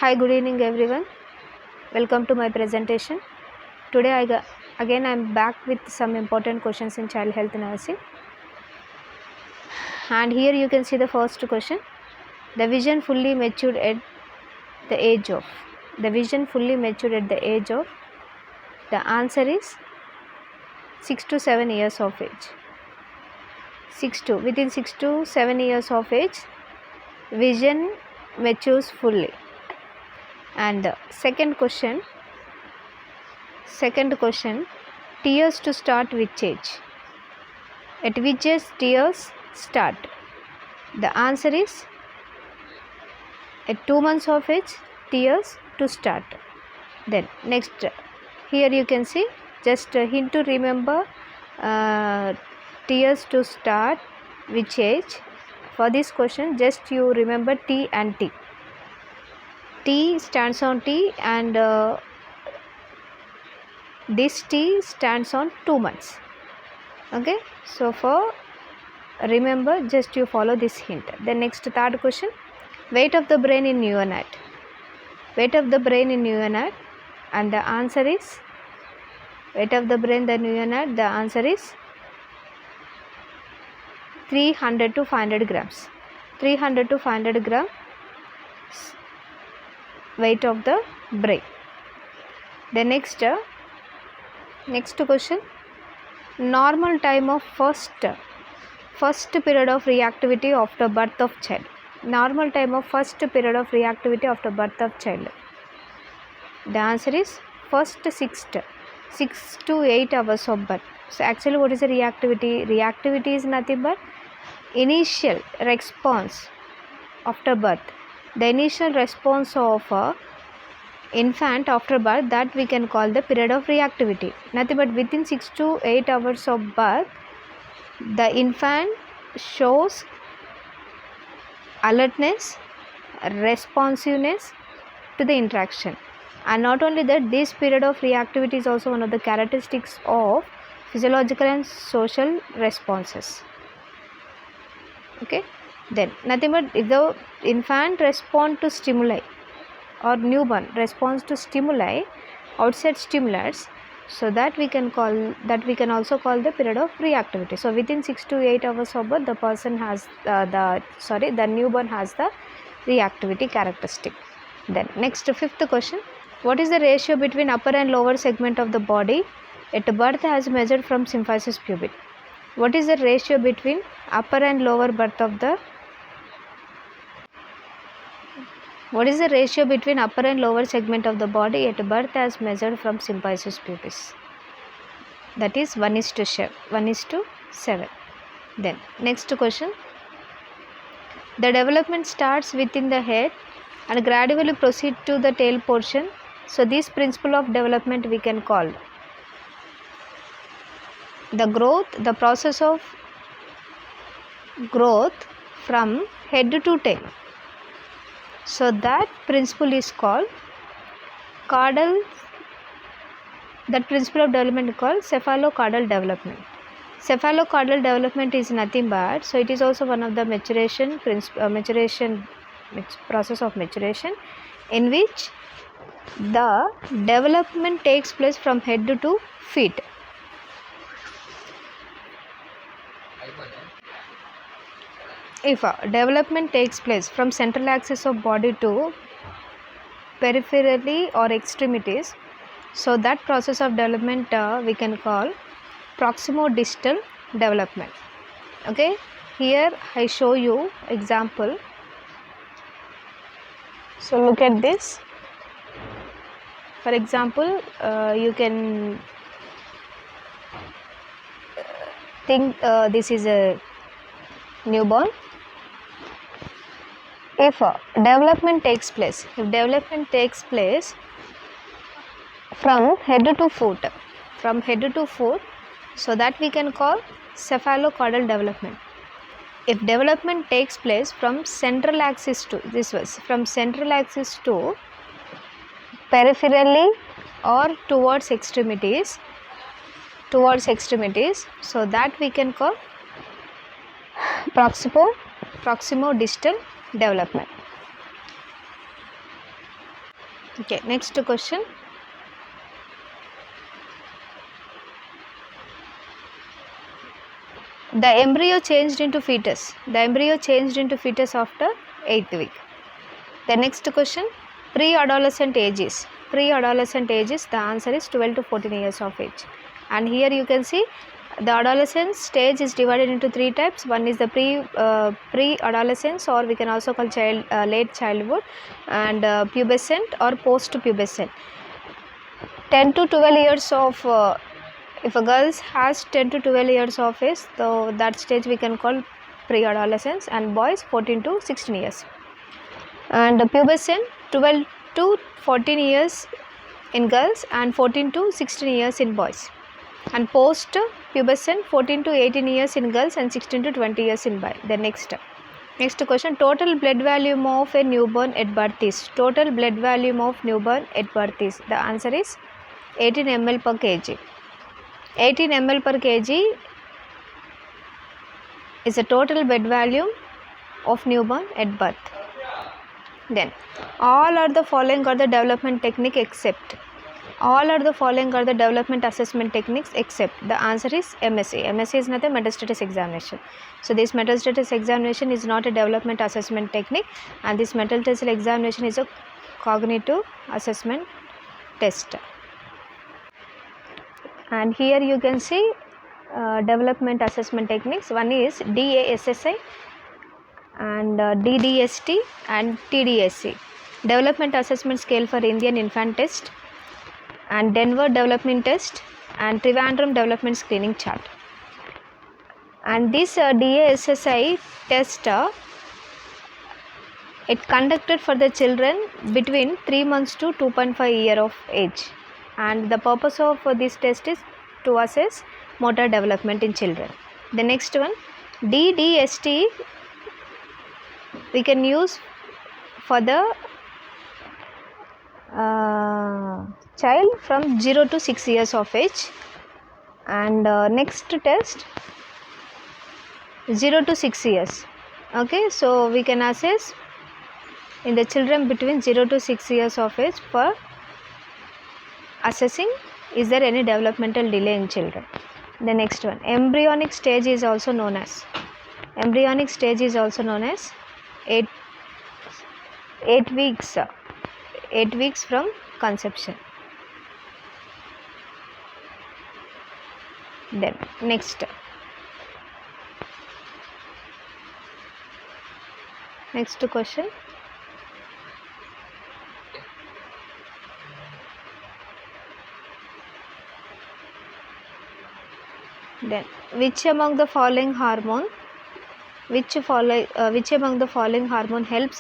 Hi, good evening everyone. Welcome to my presentation. Today I am back with some important questions in child health nursing. And here you can see the first question. The vision fully matured at the age of. The vision fully matured at the age of. The answer is 6 to 7 years of age. Within 6 to 7 years of age, vision matures fully. And the second question, tears to start which age? At which age tears start? The answer is at 2 months of age, tears to start. Then next, here you can see just a hint to remember tears to start which age. For this question, just you remember T and T. T stands on T and this T stands on 2 months. Okay, so for remember, just you follow this hint. The next third question, weight of the brain in neonate. Weight of the brain in neonate, and the answer is weight of the brain the neonate. The answer is 300 to 500 grams. 300 to 500 gram weight of the brain. The next question, normal time of first period of reactivity after birth of child. Normal time of first period of reactivity after birth of child. The answer is first 6 to 8 hours of birth. So actually what is the reactivity? Reactivity is nothing but initial response after birth. The initial response of infant after birth, that we can call the period of reactivity. Nothing but within 6 to 8 hours of birth, the infant shows alertness, responsiveness to the interaction. And not only that, this period of reactivity is also one of the characteristics of physiological and social responses. Okay, then nothing but if the infant responds to stimuli or newborn responds to stimuli, outside stimulants, so that we can also call the period of reactivity. So within 6 to 8 hours of birth, the person has the newborn has the reactivity characteristic. Then next, fifth question, what is the ratio between upper and lower segment of the body at birth as measured from symphysis pubis? What is the ratio between upper and lower birth of the What is the ratio between upper and lower segment of the body at birth as measured from symphysis pubis? That is 1:7. Then next question, the development starts within the head and gradually proceed to the tail portion. So this principle of development we can call the process of growth from head to tail. So that principle is called that principle of development is called cephalocaudal development. Cephalocaudal development is nothing but, so it is also one of the process of maturation, in which the development takes place from head to feet. If development takes place from central axis of body to peripherally or extremities, so that process of development we can call proximo-distal development. Okay, here I show you example. So look at this. For example, you can think this is a newborn. If development takes place from head to foot, so that we can call cephalocaudal development. If development takes place from central axis to peripherally or towards extremities, so that we can call proximo-distal development. Okay, next question. The embryo changed into fetus. The embryo changed into fetus after 8th week. The next question, pre-adolescent ages. Pre-adolescent ages, the answer is 12 to 14 years of age. And here you can see the adolescence stage is divided into 3 types. One is the pre-adolescence, or we can also call late childhood, and pubescent or post-pubescent. 10 to 12 years of if a girl has 10 to 12 years of age, so that stage we can call pre-adolescence, and boys 14 to 16 years. And pubescent 12 to 14 years in girls and 14 to 16 years in boys. And post pubescent 14 to 18 years in girls and 16 to 20 years in boys. The next question, total blood volume of a newborn at birth is. Total blood volume of newborn at birth is. The answer is 18 ml per kg. 18 ml per kg is the total blood volume of newborn at birth. Then all are the following are the development technique except. All are the following are the development assessment techniques except. The answer is MSE. MSE is not a metastasis examination. So this metastasis examination is not a development assessment technique, and this metastasis examination is a cognitive assessment test. And here you can see development assessment techniques. One is DASSI and DDST and TDSC. Development assessment scale for Indian infant test, and Denver development test, and Trivandrum development screening chart. And this DASSI test it conducted for the children between 3 months to 2.5 year of age, and the purpose of this test is to assess motor development in children. The next one, DDST, we can use for the child from 0 to 6 years of age, and next test 0 to 6 years. Okay, so we can assess in the children between 0 to 6 years of age for assessing is there any developmental delay in children. The next one, embryonic stage is also known as. Embryonic stage is also known as 8 weeks. 8 weeks from conception. Then next question, then which among the following hormone helps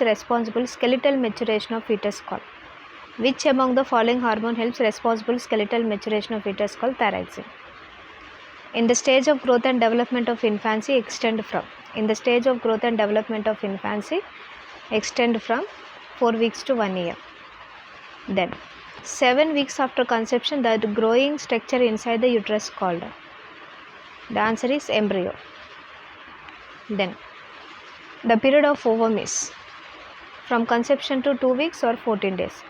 responsible skeletal maturation of fetus called? Which among the following hormone helps responsible skeletal maturation of fetus called thyroxine? In the stage of growth and development of infancy, extend from. In the stage of growth and development of infancy, extend from 4 weeks to 1 year. Then 7 weeks after conception, the growing structure inside the uterus called. The answer is embryo. Then the period of ovum is from conception to 2 weeks or 14 days.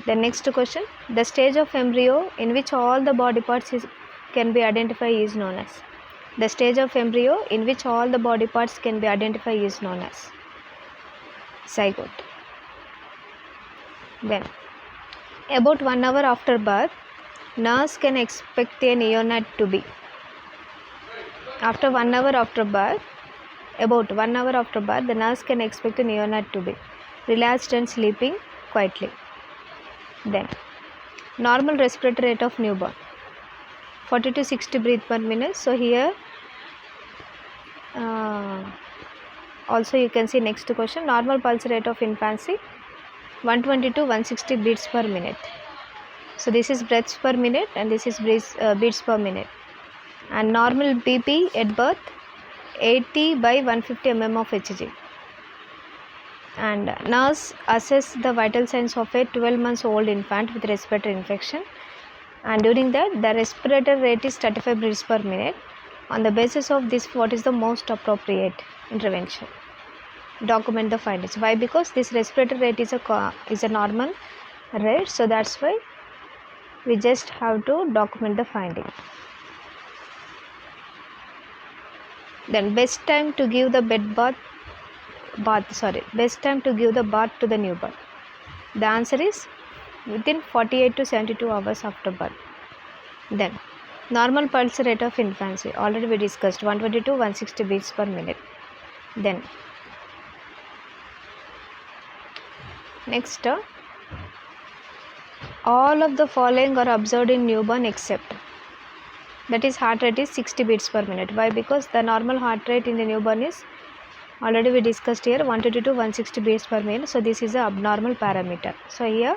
The next question, the stage of embryo in which all the body parts can be identified is known as. The stage of embryo in which all the body parts can be identified is known as zygote. Then about 1 hour after birth, nurse can expect a neonate to be. After 1 hour after birth, about 1 hour after birth, the nurse can expect a neonate to be relaxed and sleeping quietly. Then normal respiratory rate of newborn 40 to 60 breath per minute. So here also you can see next question, normal pulse rate of infancy 120 to 160 beats per minute. So this is breaths per minute and this is beats per minute. And normal BP at birth 80 by 150 mm of Hg. And nurse assess the vital signs of a 12 months old infant with respiratory infection, and during that the respiratory rate is 35 breaths per minute. On the basis of this, what is the most appropriate intervention? document the findings. Why? Because this respiratory rate is a normal rate, so that's why we just have to document the finding. Then best time to give the best time to give the bath to the newborn. The answer is within 48 to 72 hours after birth. Then normal pulse rate of infancy, already we discussed, 120 to 160 beats per minute. Then next, all of the following are observed in newborn except, that is heart rate is 60 beats per minute. Why? Because the normal heart rate in the newborn is, already we discussed here, 120 to 160 beats per minute. So this is a abnormal parameter. So here,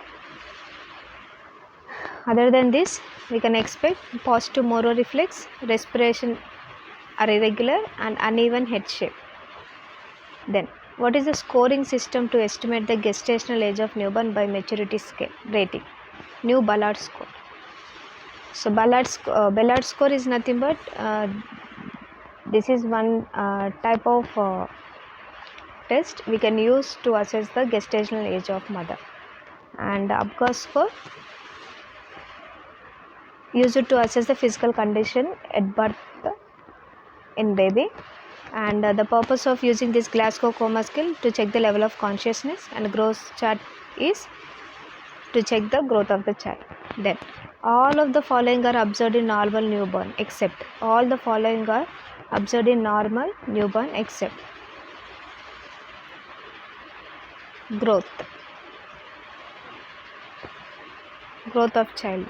other than this, we can expect positive Moro reflex, respiration are irregular and uneven head shape. Then what is the scoring system to estimate the gestational age of newborn by maturity scale rating? New Ballard score. So Ballard score is nothing but this is one type of test we can use to assess the gestational age of mother. And Apgar score used to assess the physical condition at birth in baby. And the purpose of using this Glasgow Coma scale to check the level of consciousness, and growth chart is to check the growth of the child. Then all of the following are observed in normal newborn except, all the following are observed in normal newborn except growth of child.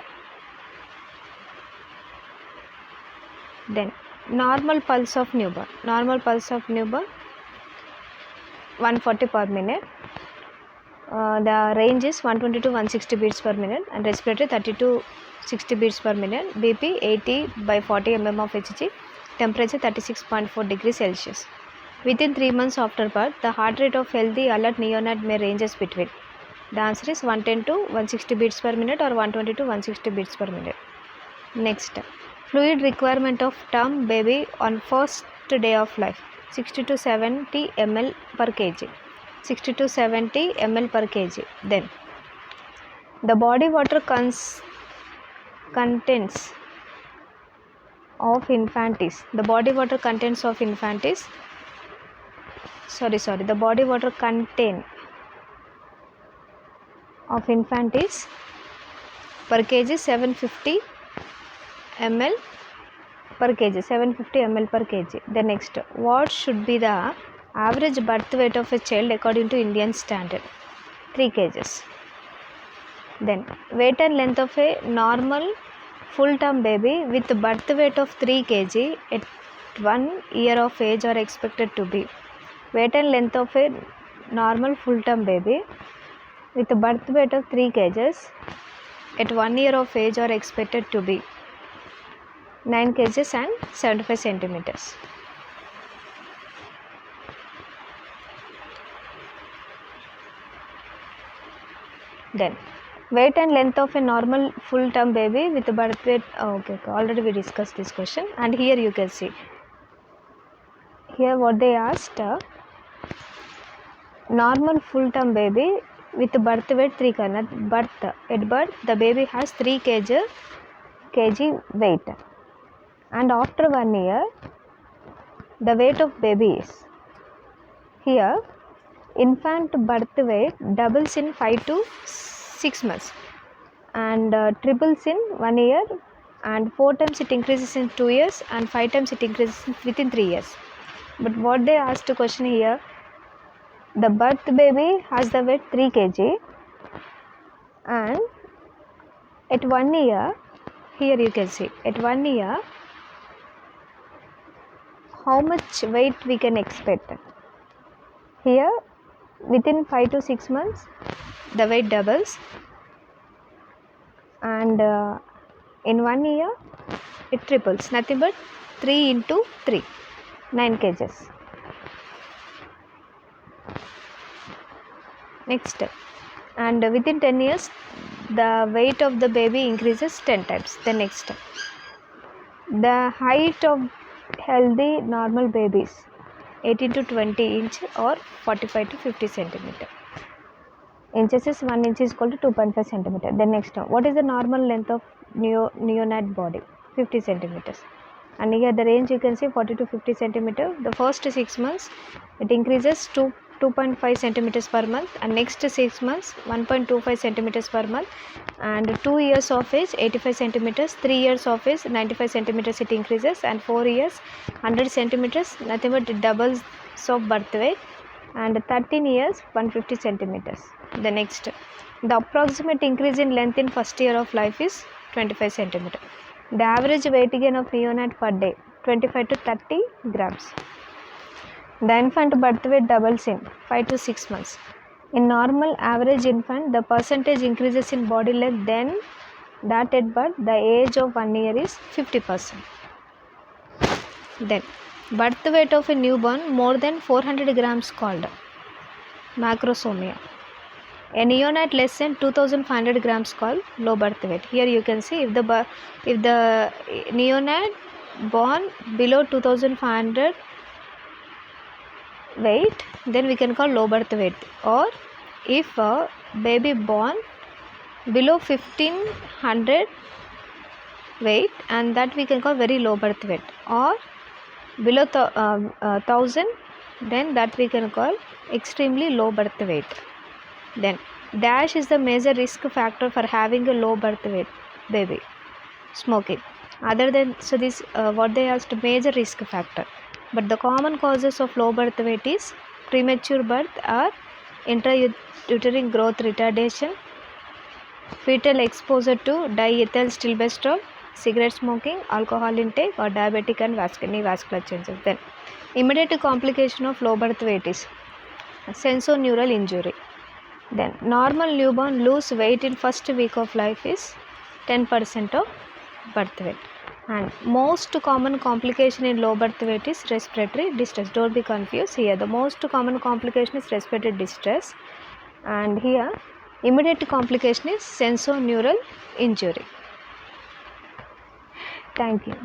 Then normal pulse of newborn, 140 per minute. The range is 120 to 160 beats per minute, and respiratory 30 to 60 beats per minute. BP 80 by 40 mm of Hg, temperature 36.4 degrees Celsius. Within 3 months after birth, the heart rate of healthy alert neonate may ranges between. The answer is 110 to 160 beats per minute or 120 to 160 beats per minute. Next, fluid requirement of term baby on first day of life, 60 to 70 ml per kg. 60 to 70 ml per kg. Then the body water contents of infantis, the body water content of infantis per kg 750 ml per kg, 750 ml per kg. The next, what should be the average birth weight of a child according to Indian standard? 3 kgs. Then weight and length of a normal full term baby with birth weight of 3 kg at 1 year of age are expected to be. Weight and length of a normal full term baby with birth weight of 3 kgs at 1 year of age are expected to be 9 kgs and 75 centimeters. Then weight and length of a normal full term baby with birth weight, okay, already we discussed this question. And here you can see, here what they asked, normal full term baby with birth weight 3 kg. At birth the baby has 3 kg weight, and after 1 year the weight of baby is, here infant birth weight doubles in 5 to 6 months and triples in 1 year, and 4 times it increases in 2 years, and 5 times it increases within 3 years. But what they asked the question here, the birth baby has the weight 3 kg and at 1 year, here you can see, at 1 year how much weight we can expect. Here within 5 to 6 months the weight doubles, and in 1 year it triples, nothing but 3 into 3, 9 kgs. Next, and within 10 years the weight of the baby increases 10 times. The next, the height of healthy normal babies 18 to 20 inch or 45 to 50 centimeter. Inches is 1 inch is equal to 2.5 centimeter. Then next one, what is the normal length of neonate body? 50 centimeters. And here the range you can see 40 to 50 centimeter. The first 6 months it increases to 2.5 centimeters per month, and next 6 months 1.25 centimeters per month, and 2 years of age 85 centimeters, 3 years of age 95 centimeters it increases, and 4 years 100 centimeters, nothing but doubles of birth weight, and 13 years 150 centimeters. The next, the approximate increase in length in first year of life is 25 centimeter. The average weight gain of neonate per day 25 to 30 grams. The infant birth weight doubles in 5 to 6 months. In normal average infant, the percentage increases in body length then that at birth. The age of 1 year is 50%. Then birth weight of a newborn more than 400 grams called macrosomia. A neonate less than 2500 grams called low birth weight. Here you can see if the neonate born below 2500 weight, then we can call low birth weight. Or if a baby born below 1500 weight, and that we can call very low birth weight. Or below 1000, then that we can call extremely low birth weight. Then dash is the major risk factor for having a low birth weight baby. Smoking. Other than, so this what they asked, major risk factor. But the common causes of low birth weight is premature birth or intrauterine growth retardation, fetal exposure to diethyl stilbestrol, cigarette smoking, alcohol intake, or diabetic and vascular changes. Then immediate complication of low birth weight is sensorineural injury. Then normal newborn lose weight in first week of life is 10% of birth weight. And most common complication in low birth weight is respiratory distress. Don't be confused here. The most common complication is respiratory distress, and here immediate complication is sensorineural injury. Thank you.